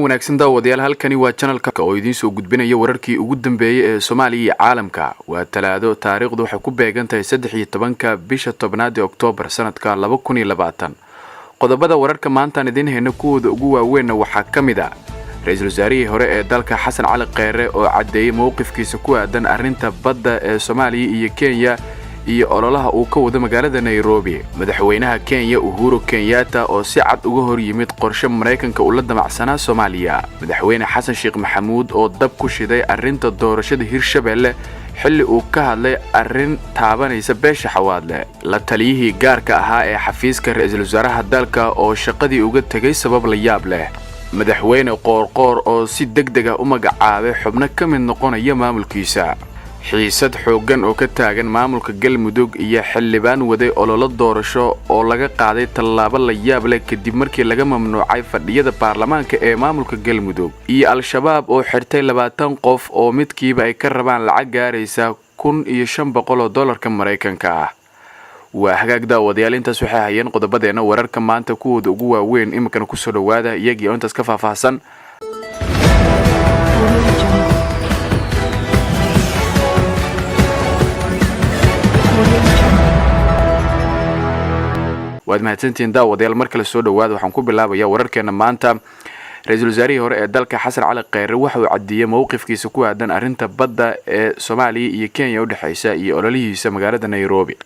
wanaagsan daawadayaal halkani waa channelka oo idin soo gudbinaya wararkii ugu dambeeyay ee Soomaaliya iyo caalamka. Waa talaado taariikhdu waxay ku beegan tahay 13 bisha 10 Oktoobar sanadka 2020. Qodobada wararka maanta idin hayna kuwooda ugu waaweyn waxaa kamid ah Ra'iisul Wasaarihii hore ee dalka Xasan Cali Kheyre oo cadeeyay mowqifkiisa ku aadan arrinta badda ee Soomaaliya iyo Kenya iyo ololaha uu ka wado magaalada Nairobi. Madaxweynaha Kenya Uhuru Kenyatta oo si cad uga hor yimid qorshe Mareykanka uu la damacsanaa Soomaaliya. Madaxweyne Xasan Sheekh Maxamuud oo dab ku shiday arrinta doorashada Hirshabelle xilli uu ka hadlay arrin taabanaysa beesha Xawaadle. La taliyihii gaarka ahaa ee xafiiska Ra'iisul Wasaaraha dalka oo shaqadii uga tagay sabab la yaab leh. Madaxweyne Qoorqoor oo si degdeg ah u magacaabay xubno ka mid noqonaya maamulkiisa. xiisad xoogan oo ka taagan maamulka Galmudug iyo xildhibaan waday ololo doorasho oo laga qaaday tallaabo la yaab leh kadib markii laga mamnuucay fadhiyada baarlamaanka ee maamulka Galmudug iyo Al-Shabaab oo xirtay 20 qof oo midkiiba ay ka rabaan lacag gaaraysa $1,500 Mareykanka ah. waa hagaag daawadayaal intaas waxay hayeen qodobadeena wararka maanta kuwooda ugu waaweyn imikana ku soo dhawaada iyagii oo intaas ka faahfaahsan. waad mahadsantiin daawadayaal mar kale soo dhawaada waxaan ku bilaabayaa wararkeena maanta. Ra'iisul Wasaarihii hore ee dalka Xasan Cali Kheyre waxa uu cadeeyay mowqifkiisa ku aadan arrinta badda ee Soomaaliya iyo Kenya u dhaxaysa iyo ololihiisa magaalada Nairobi.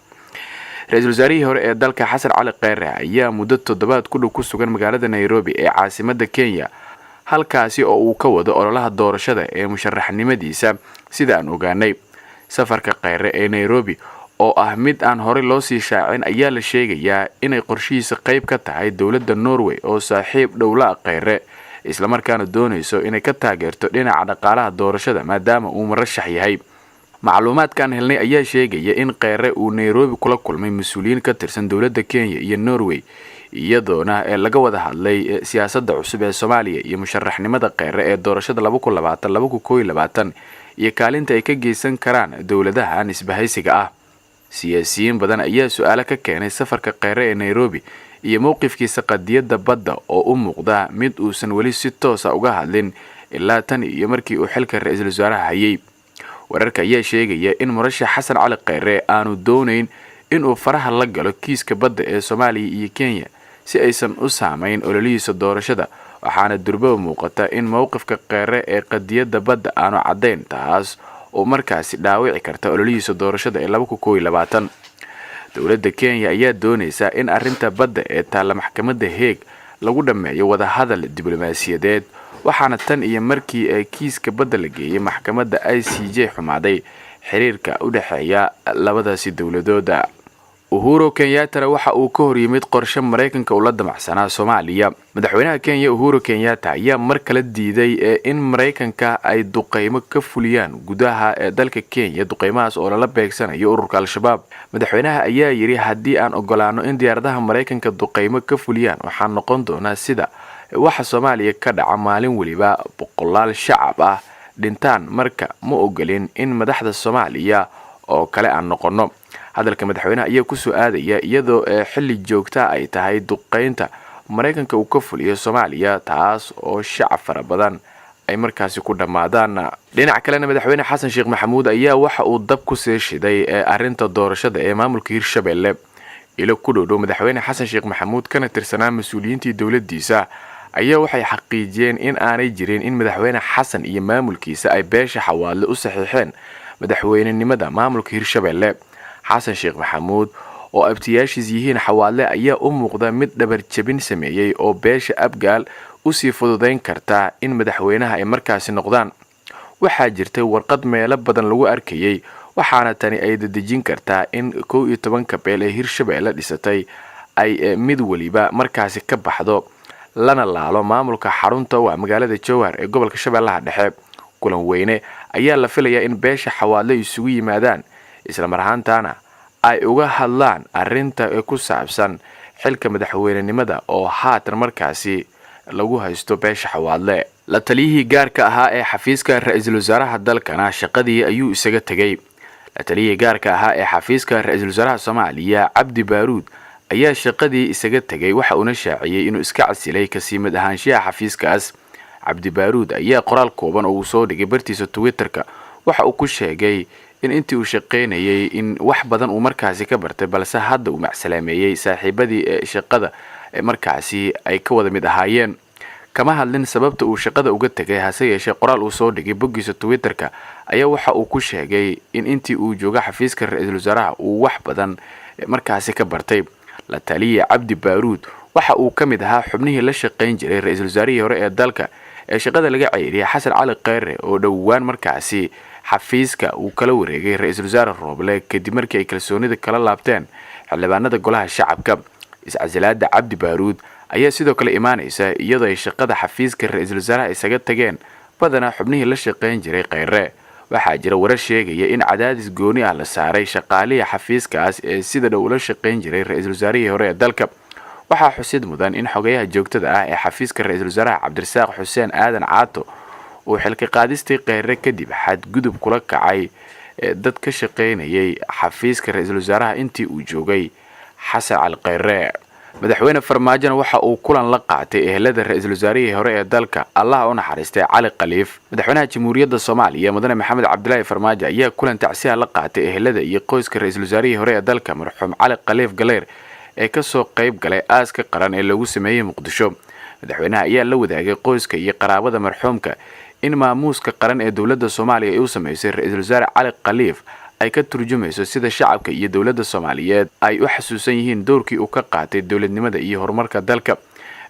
Ra'iisul Wasaarihii hore ee dalka Xasan Cali Kheyre ayaa muddo 7 ku dhow ku sugan magaalada Nairobi ee caasimadda Kenya halkaasi oo uu ka wado ololaha doorashada ee musharaxnimadiisa. Sida aan ogaanay safarka Kheyre ee Nairobi oo ah mid aan hore loo sii shaacin ayaa la sheegayaa inay qorshihiisa qayb ka tahay dawladda Norway oo saaxiib dhowla Kheyre isla markaana doonayso inay ka taageerto dhinaca dhaqaalaha doorashada maadaama uu murashax yahay. Macluumaadkan helnay ayaa sheegaya in Kheyre uu Nairobi kula kulmay mas'uuliyiin ka tirsan dawladda Kenya iyo Norway iyadoona laga wada hadlay siyaasadda cusub ee Soomaaliya iyo musharaxnimada Kheyre ee doorashada 2020-2021 iyo kaalinta ay ka geysan karaan dawladahan isbahaysiga ah. siyaasiyiin badan ayaa su'aalo ka keenay safarka Kheyre ee Nairobi iyo mowqifkiisa qadiyadda badda oo u muuqda mid uusan wali si toos ah uga hadlin ilaa tan iyo markii uu xilka Ra'iisul Wasaaraha hayay. wararka ayaa sheegaya in murashax Xasan Cali Kheyre aanu doonayn in uu faraha la galo kiiska badda ee Soomaaliya iyo Kenya si aysan u saameyn ololihiisa doorashada, waxaana durba muuqata in mowqifka Kheyre ee qadiyadda badda aanu cadeyn taas oo markaasi dhaawici karta ololihiisa doorashada ee 2020. Dawladda Kenya ayaa doonaysa in arrinta badda ee taala maxkamadda Hague lagu dhameeyo wada hadal diblomaasiyadeed, waxaana tan iyo markii ay kiiska badda la geeyay maxkamadda ICJ xumaaday xiriirka u dhaxeeya labadaasi dawladood. Uhuru Kenyatta waxa uu ka hor yimid qorshe Mareykanka uu la damacsanaa Soomaaliya. Madaxweynaha Kenya Uhuru Kenyatta ayaa mar kale diiday in Mareykanka ay duqeymo ka fuliyaan gudaha ee dalka Kenya, duqeymahaas oo la beegsanayo ururka Al-Shabaab. Madaxweynaha ayaa yiri haddii aan ogolaano in diyaaradaha Mareykanka duqeymo ka fuliyaan waxaan noqon doonaa sida waxa Soomaaliya ka dhaca maalin waliba boqolaal shacab ah dhintaan, marka ma ogolin in madaxda Soomaaliya oo kale aan noqono. hadalka madaxweynaha ayaa ku soo aadaya iyadoo xilli joogta ay tahay duqeynta Mareykanka uu ka fuliyo Soomaaliya taas oo shacab fara badan ay markaasi ku dhamaadaan. dhinaca kale madaxweyne Xasan Sheekh Maxamuud ayaa waxa uu dab ku sii shiday arrinta doorashada ee maamulka Hirshabelle. ilo ku dhow madaxweyne Xasan Sheekh Maxamuud kana tirsanaa mas'uuliyiintii dawladdiisa ayaa waxay xaqiijiyeen in aanay jirin in madaxweyne Xasan iyo maamulkiisa ay beesha Xawaadle u saxiixeen madaxweynenimada maamulka Hirshabelle. Xasan Sheekh Maxamuud oo abtiyaashiis yihiin Xawaadle ayaa u muuqda mid dhabar jabin sameeyay oo beesha Abgaal u sii fududeyn karta in madaxweynaha ay markaasi noqdaan. waxaa jirtay warqad meelo badan lagu arkayay, waxaana tani ay dadejin kartaa in 11 beel ee Hirshabelle dhisatay ay mid waliba markaasi ka baxdo lana laalo maamulka xarunta waa magaalada Jowhar ee gobolka Shabeellaha Dhexe. kulan weyne ayaa la filayaa in beesha Xawaadle isugu yimaadaan isla marhaantana ay uga hadlaan arrinta ku saabsan xilka madaxweynenimada oo haatan markaasi lagu haysto beesha Xawaadle. La taliyihii gaarka ahaa ee xafiiska Ra'iisul Wasaaraha dalkana shaqadii ayuu isaga tagay. La taliyihii gaarka ahaa ee xafiiska Ra'iisul Wasaaraha Soomaaliya Cabdi Baaruud ayaa shaqadii isaga tagay waxa uu shaaciyay inuu iska casilay kasiimad ahaanshiyaha xafiiskaas. cabdi baaruud ayaa qoraal kooban oo uu soo dhigay bartiisa Twitter-ka waxa uu ku sheegay in intii uu shaqeynayay in wax badan uu markaasi ka bartay balse hadda uu macsalaameeyay saaxiibadii shaqada markaasi ay ka wada mid ahaayeen. kama hadlin sababta uu shaqada uga tagay, hase yeeshee qoraal uu soo dhigay boggiisa Twitter-ka ayaa waxa uu ku sheegay in intii uu jooga xafiiska ra'iisul wasaaraha uu wax badan markaasi ka bartay. la taliye cabdi baaruud waxa uu ka mid ahaa xubnihii la shaqeyn jiray ra'iisul wasaarihii hore ee dalka ee shaqada laga ceyriyay Xasan Cali Kheyre oo dhowaan markaasi xafiiska uu kala wareegay ra'iisul wasaare Rooble kadib markii ay kalsoonida kala laabteen xildhibaanada golaha shacabka. iscasilaada cabdi baaruud ayaa sidoo kale imaanaysa iyadoo ay shaqada xafiiska ra'iisul wasaaraha isaga tageen badanaa xubnihii la shaqeyn jiray Kheyre. waxaa jira warar sheegaya in cadaadis gooni ah la saaray shaqaalihi xafiiskaas ee sida dhow la shaqeyn jiray ra'iisul wasaarihii hore ee dalka. waxaa xusid mudan in xogayaha joogtada ah ee xafiiska ra'iisul wasaaraha Cabdirasaaq Xuseen Aadan Caato uu xilka qaadistii Kheyre kadib xadgudub kula kacay dad ka shaqeynayay xafiiska ra'iisul wasaaraha intii uu joogay Xasan Cali Kheyre. madaxweyne Farmaajo waxa uu kulan la qaatay ehelada ra'iisul wasaarihii hore ee dalka Allah u naxariistay Cali Khaliif. madaxweynaha Jamhuuriyadda Soomaaliya Mudane Maxamed Cabdullaahi Farmaajo ayaa kulan tacsiya la qaatay ehelada iyo qoyska ra'iisul wasaarihii hore ee dalka marxuum Cali Khaliif Galeer ee ka soo qayb galay aaska qaran ee lagu sameeyay Muqdisho. madaxweynaha ayaa la wadaagay qoyska iyo qaraabada marxuumka in maamuuska qaran ee dawladda Soomaaliya ay u sameysay ra'iisul wasaare Cali Khaliif ay ka turjumayso sida shacabka iyo dawladda Soomaaliyeed ay u xasuusan yihiin doorkii uu ka qaatay dawladnimada iyo horumarka dalka.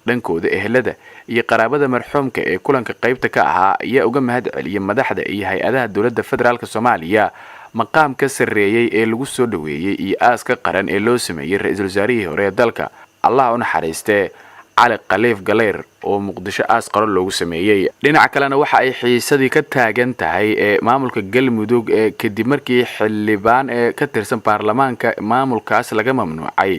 dhankooda ehelada iyo qaraabada marxuumka ee kulanka qaybta ka ahaa ayaa uga mahad celiyay madaxda iyo hay-adaha dawladda federaalka Soomaaliya maqaamka sareeyay ee lagu soo dhaweeyay iyo aaska qaran ee loo sameeyay ra'iisul wasaarihii hore ee dalka Allah u naxariistay Cali Khaliif Galeer oo Muqdisho aas qaran loogu sameeyay. dhinaca kalena waxa ay xiisadii ka taagan tahay ee maamulka Galmudug ee kadib markii xildhibaan ee ka tirsan baarlamaanka maamulkaas laga mamnuucay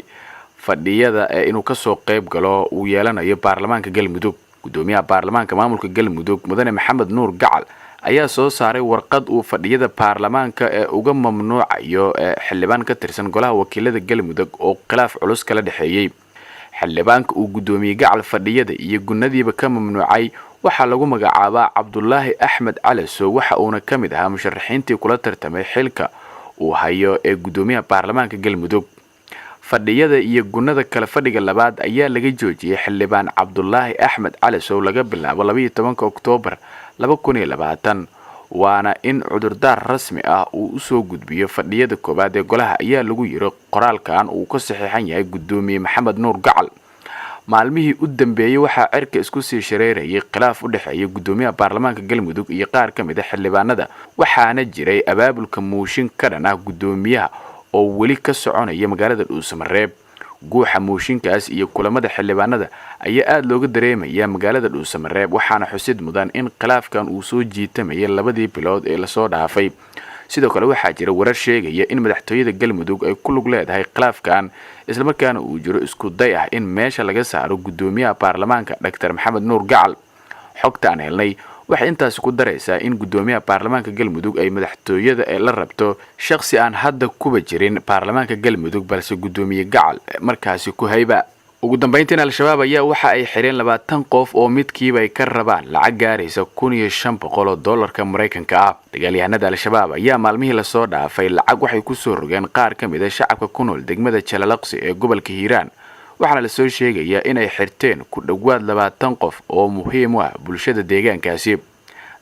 fadhiyada inuu ka soo qayb galo uu yeelanayo baarlamaanka Galmudug. gudoomiyaha baarlamaanka maamulka Galmudug Mudane Maxamed Nuur Gacal ayaa soo saaray warqad uu fadhiyada baarlamaanka ee uga mamnuucayo xildhibaan ka tirsan golaha wakiilada Galmudug oo khilaaf culus kala dhaxeeyay. xildhibaanka uu gudoomiye Gacal fadhiyada iyo gunadiiba ka mamnuucay waxaa lagu magacaabaa Cabdullaahi Axmed Calasow waxa uuna ka mid ahaa musharaxiintii kula tartamay xilka uu hayo ee gudoomiyaha baarlamaanka Galmudug. fadhiyada iyo gunada kala fadhiga labaad ayaa laga joojiyay xildhibaan Cabdullaahi Axmed Calasow laga bilaabo 12 Oktoobar 2020 waana in cudurdaar rasmi ah uu u soo gudbiyo fadhiyada koobaad ee golaha ayaa lagu yiri qoraalkan uu ka saxiixan yahay gudoomiye Maxamed Nuur Gacal. maalmihii u dambeeyay waxaa cirka isku sii shareerayay khilaaf u dhaxeeya gudoomiyaha baarlamaanka Galmudug iyo qaar ka mid ah xildhibaanada waxaana jiray abaabulka mooshin ka dhan ah gudoomiyaha oo weli ka soconaya magaalada Dhuusamareeb. guuxa mooshinkaas iyo kulamada xildhibaanada ayaa aad looga dareemaya magaalada Dhuusamareeb waxaana xusid mudan in khilaafkan uu soo jiitamay labadii bilood ee la soo dhaafay. sidoo kale waxaa jira warar sheegaya in madaxtooyada Galmudug ay ku lug leedahay khilaafkan isla markaana uu jiro isku day ah in meesha laga saaro gudoomiyaha baarlamaanka Dr. Maxamed Nuur Gacal. xogta aan helnay waxay intaas ku daraysaa in gudoomiyaha baarlamaanka Galmudug ay madaxtooyada la rabto shakhsi aan hadda kuba jirin baarlamaanka Galmudug balse gudoomiye Gacal markaasi ku hayba. ugu dambeyntii al-shabaab ayaa waxa ay xireen 20 qof oo midkiiba ay ka rabaan lacag gaaraysa $1,500 Mareykanka ah. dagaalyahanada al-shabaab ayaa maalmihii la soo dhaafay lacag waxay ku soo rogeen qaar ka mid ah shacabka ku nool degmada Jalalaqsi ee gobolka Hiiraan. waxaana la soo sheegayaa inay xirteen ku dhawaad 20 qof oo muhiim u ah bulshada deegaankaasi.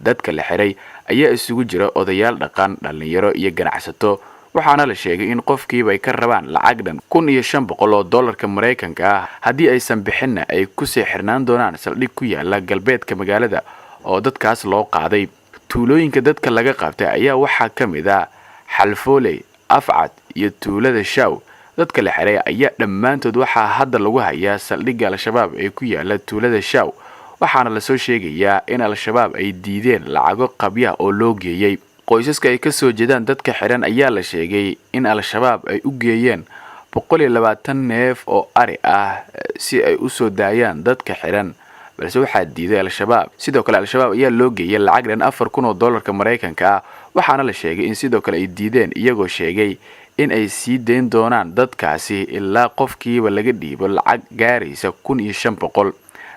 dadka la xiray ayaa isugu jira odayaal dhaqan, dhalinyaro iyo ganacsato waxaana la sheegay in qofkiiba ay ka rabaan lacag dhan $1,500 Mareykanka ah haddii aysan bixinna ay ku sii xirnaan doonaan saldhig ku yaala galbeedka magaalada oo dadkaas loo qaaday. tuulooyinka dadka laga qabtay ayaa waxaa ka mid ah Xalfooley, Afcad iyo tuulada Shaw. dadka la xiray ayaa dhammaantood waxaa hadda lagu hayaa saldhigga al-shabaab ee ku yaala tuulada Shaw waxaana la soo sheegayaa in al-shabaab ay diideen lacago qabya oo loo geeyay. qoysaska ay ka soo jeedaan dadka xiran ayaa la sheegay in al-shabaab ay u geeyeen 120 neef oo ari ah si ay u soo daayaan dadka xiran balse waxaa diiday al-shabaab. sidoo kale al-shabaab ayaa loo geeyay lacag dhan $4,000 Mareykanka ah waxaana la sheegay in sidoo kale ay diideen iyagoo sheegay in ay sii deyn doonaan dadkaasi ilaa qofkiiba laga dhiibo lacag gaaraysa $1,500.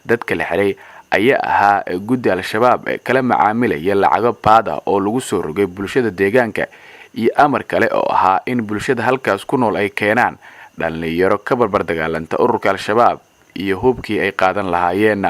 dadka la xiray ayaa ahaa guddi al-shabaab kala macaamilaya lacago baada oo lagu soo rogay bulshada deegaanka iyo amar kale oo ahaa in bulshada halkaas ku nool ay keenaan dhalinyaro ka barbar dagaalanta ururka al-shabaab iyo hubkii ay qaadan lahaayeen.